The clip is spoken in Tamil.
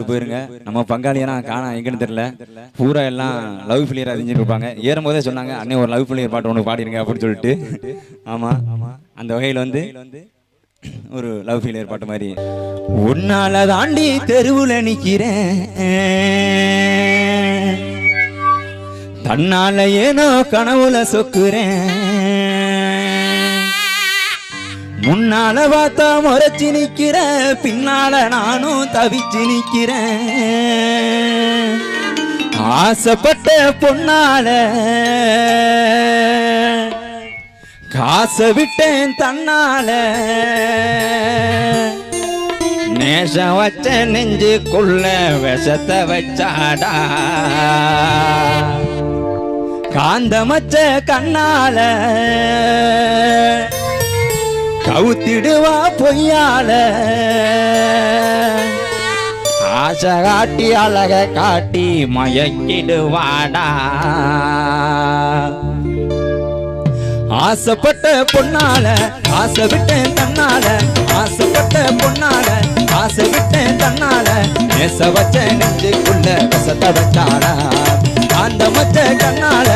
போயிருங்க. நம்ம பங்காளியெல்லாம் காணா எங்கன்னு தெரியல. பூரா எல்லாம் லவ் ஃபெயிலியர் அறிஞ்சிட்டு இருப்பாங்க. ஏறும்போதே சொன்னாங்க அண்ணே ஒரு லவ் ஃபெயிலியர் பாட்டு ஒன்று பாடிருங்க அப்படின்னு சொல்லிட்டு. ஆமா, அந்த வகையில் வந்து ஒரு லவ் ஃபெயிலியர் பாட்டு மாதிரி. உன்னால தாண்டி தெருவுல நிக்கிறேன், தன்னால ஏனோ கனவுல சொக்குறேன், முன்னால பார்த்தா முறைச்சு நிக்கிற, பின்னால நானும் தவிச்சு நிக்கிறேன். ஆசைப்பட்ட பொன்னால காசை விட்டேன் தன்னால, நேசம் வச்ச நெஞ்சுக்குள்ள விஷத்தை வச்சாடா, காந்தமச்ச கண்ணால கவுத்திடுவா பொய்யால, ஆசை காட்டி அழக காட்டி மயக்கிடுவாடா. ஆசைப்பட்ட பொன்னால ஆசை விட்டேன் தன்னால, ஆசைப்பட்ட பொன்னால ஆசை விட்டேன் தன்னால, நேச வச்ச நெஞ்சுக்குள்ள விஷத்தை வச்சாடா, காந்தமச்ச கண்ணால